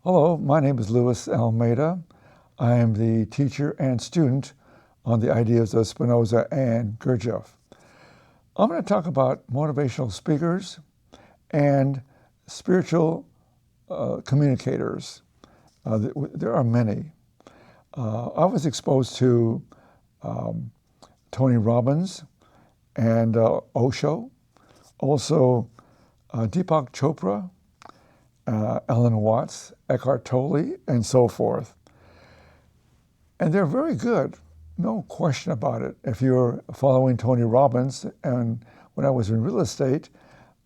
Hello, my name is Louis Almeida. I am the teacher and student on the ideas of Spinoza and Gurdjieff. I'm going to talk about motivational speakers and spiritual communicators. There are many. I was exposed to Tony Robbins and Osho, also Deepak Chopra, Alan Watts, Eckhart Tolle, and so forth. And they're very good, no question about it. If you're following Tony Robbins, and when I was in real estate,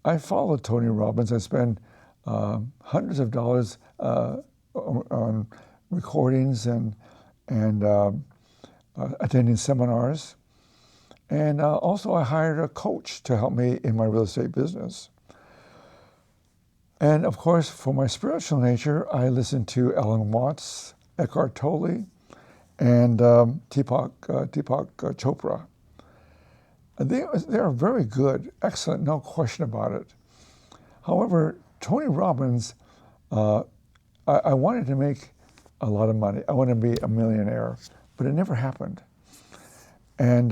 I followed Tony Robbins. I spent hundreds of dollars on recordings and attending seminars. And also I hired a coach to help me in my real estate business. And of course, for my spiritual nature, I listened to Alan Watts, Eckhart Tolle, and Deepak Chopra. They are very good, excellent, no question about it. However, Tony Robbins, I wanted to make a lot of money. I wanted to be a millionaire, but it never happened. And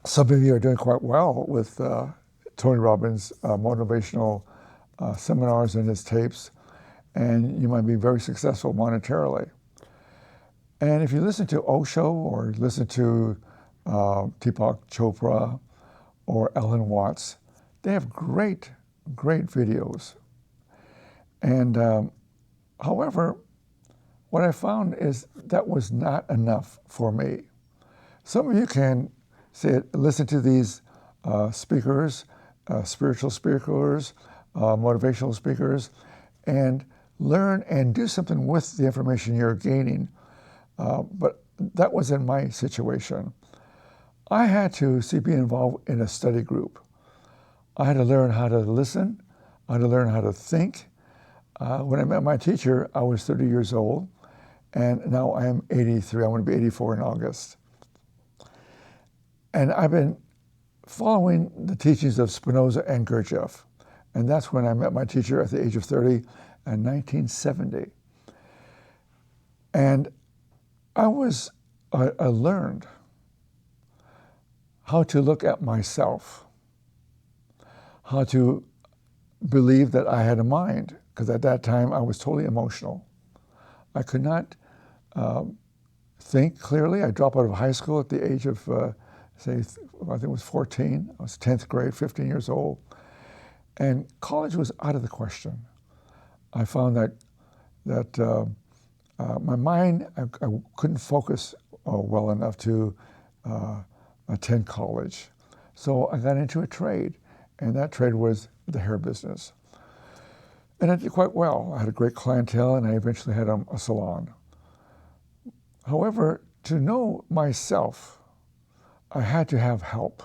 some of you are doing quite well with Tony Robbins' motivational seminars and his tapes, and you might be very successful monetarily. And if you listen to Osho or listen to Deepak Chopra or Alan Watts, they have great videos. And however, what I found is that was not enough for me. Some of you can listen to these speakers, spiritual speakers, motivational speakers, and learn and do something with the information you're gaining. But that wasn't my situation. I had to be involved in a study group. I had to learn how to listen. I had to learn how to think. When I met my teacher, I was 30 years old, and now I am 83. I'm going to be 84 in August. And I've been following the teachings of Spinoza and Gurdjieff. And that's when I met my teacher at the age of 30 in 1970. And I learned how to look at myself, how to believe that I had a mind, because at that time I was totally emotional. I could not think clearly. I dropped out of high school at the age of, I think it was 14. I was 10th grade, 15 years old. And college was out of the question. I found that my mind, I couldn't focus well enough to attend college. So I got into a trade, and that trade was the hair business. And I did quite well. I had a great clientele, and I eventually had a salon. However, to know myself, I had to have help.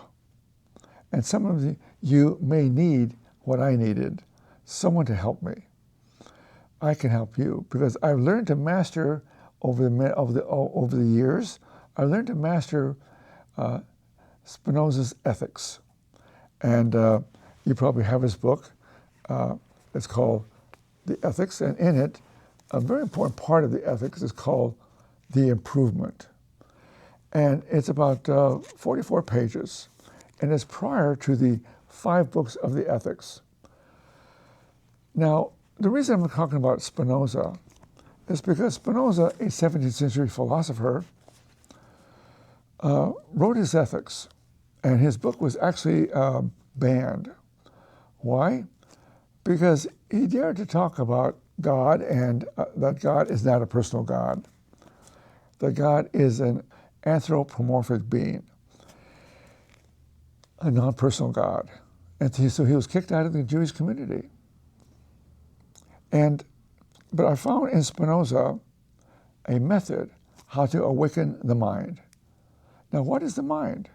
And some of you may need what I needed, someone to help me. I can help you because I've learned to master over the years. I learned to master Spinoza's ethics, and you probably have his book. It's called The Ethics, and in it, a very important part of the ethics is called the improvement, and it's about 44 pages, and it's prior to the 5 books of the ethics. Now, the reason I'm talking about Spinoza is because Spinoza, a 17th century philosopher, wrote his ethics, and his book was actually banned. Why? Because he dared to talk about God, and that God is not a personal God. That God is an anthropomorphic being, a non-personal God. And so he was kicked out of the Jewish community. But I found in Spinoza a method how to awaken the mind. Now, what is the mind?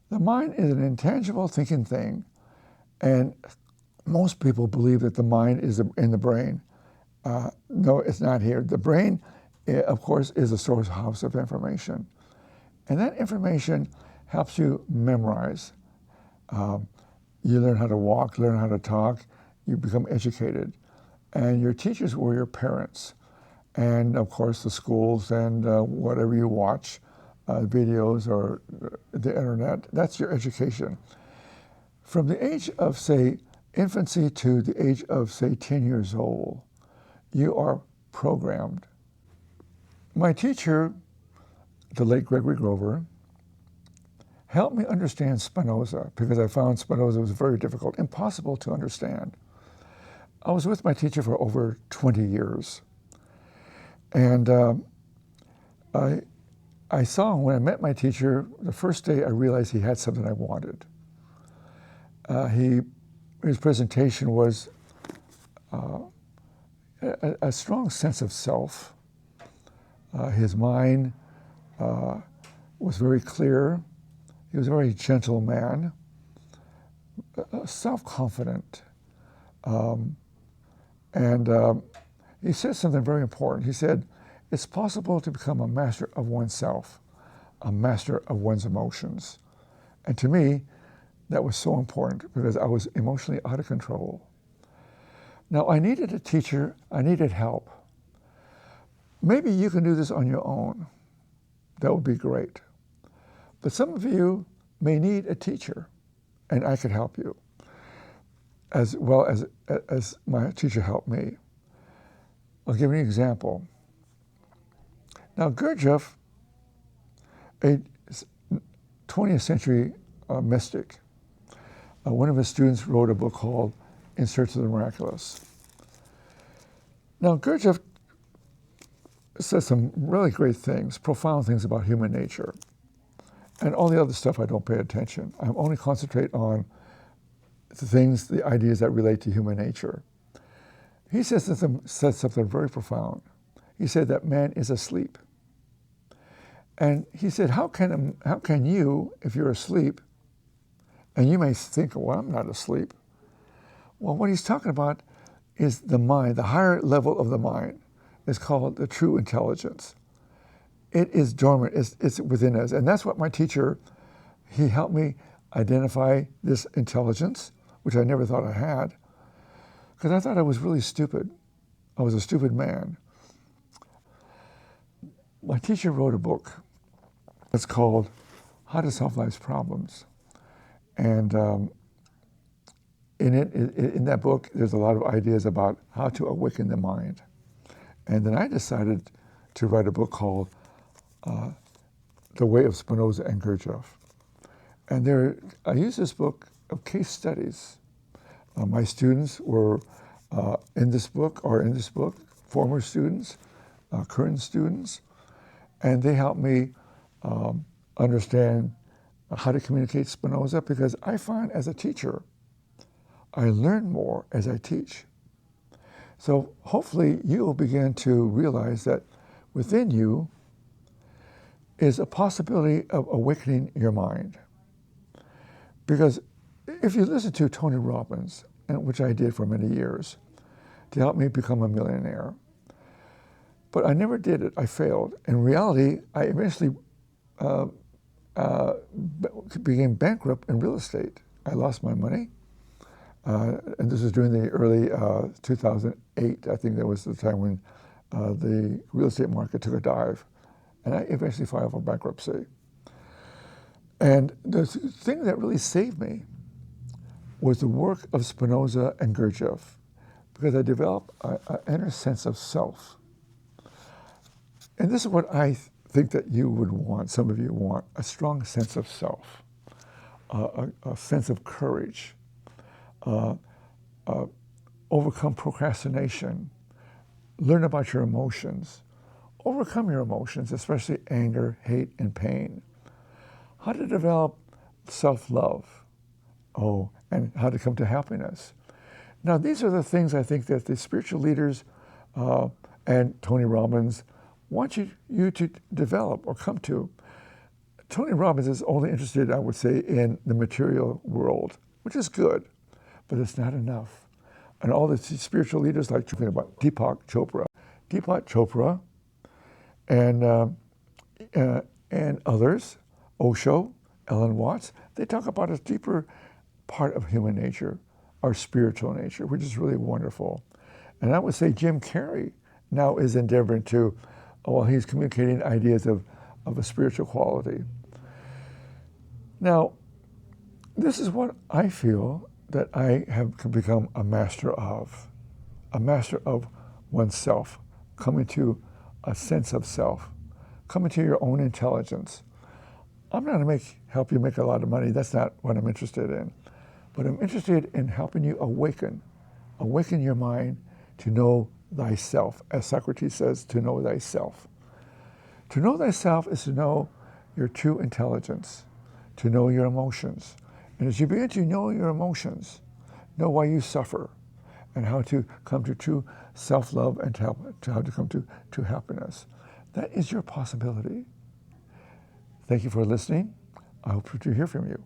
The mind is an intangible thinking thing, and most people believe that the mind is in the brain. No, it's not here. The brain, of course, is a source house of information. And that information helps you memorize. You learn how to walk, learn how to talk, you become educated. And your teachers were your parents. And of course the schools and whatever you watch, videos or the internet, that's your education. From the age of, say, infancy to the age of, say, 10 years old, you are programmed. My teacher, the late Gregory Grover, helped me understand Spinoza because I found Spinoza was very difficult, impossible to understand. I was with my teacher for over 20 years. And I saw him when I met my teacher, the first day I realized he had something I wanted. His presentation was a strong sense of self. His mind was very clear. He was a very gentle man, self-confident. And he said something very important. He said, it's possible to become a master of oneself, a master of one's emotions. And to me, that was so important because I was emotionally out of control. Now, I needed a teacher. I needed help. Maybe you can do this on your own. That would be great. But some of you may need a teacher, and I could help you, as well as my teacher helped me. I'll give you an example. Now, Gurdjieff, a 20th century mystic, one of his students wrote a book called In Search of the Miraculous. Now, Gurdjieff says some really great things, profound things about human nature. And all the other stuff I don't pay attention. I only concentrate on the things, the ideas that relate to human nature. He said something very profound. He said that man is asleep. And he said, how can you, if you're asleep, and you may think, well, I'm not asleep. Well, what he's talking about is the mind, the higher level of the mind is called the true intelligence. It is dormant, it's within us. And that's what my teacher, he helped me identify this intelligence, which I never thought I had, because I thought I was really stupid. I was a stupid man. My teacher wrote a book. It's called How to Solve Life's Problems. And in that book, there's a lot of ideas about how to awaken the mind. And then I decided to write a book called The Way of Spinoza and Gurdjieff. And I use this book of case studies. My students were in this book, former students, current students, and they helped me understand how to communicate Spinoza, because I find as a teacher, I learn more as I teach. So hopefully you will begin to realize that within you is a possibility of awakening your mind. Because if you listen to Tony Robbins, which I did for many years, to help me become a millionaire, but I never did it, I failed. In reality, I eventually became bankrupt in real estate. I lost my money. And this was during the early 2008. I think that was the time when the real estate market took a dive. And I eventually filed for bankruptcy. And the thing that really saved me was the work of Spinoza and Gurdjieff, because I developed an inner sense of self. And this is what I think that you would want, some of you want, a strong sense of self, a sense of courage, overcome procrastination, learn about your emotions, overcome your emotions, especially anger, hate, and pain. How to develop self-love, and how to come to happiness. Now, these are the things I think that the spiritual leaders and Tony Robbins want you to develop or come to. Tony Robbins is only interested, I would say, in the material world, which is good, but it's not enough. And all the spiritual leaders, like talking about Deepak Chopra, and others, Osho, Ellen Watts, they talk about a deeper part of human nature, our spiritual nature, which is really wonderful. And I would say Jim Carrey now is endeavoring to, he's communicating ideas of a spiritual quality. Now, this is what I feel that I have become a master of oneself, coming to a sense of self, coming to your own intelligence. I'm not going to help you make a lot of money. That's not what I'm interested in. But I'm interested in helping you awaken your mind to know thyself. As Socrates says, to know thyself. To know thyself is to know your true intelligence, to know your emotions. And as you begin to know your emotions, know why you suffer, and how to come to true self-love and how to come to happiness. That is your possibility. Thank you for listening. I hope to hear from you.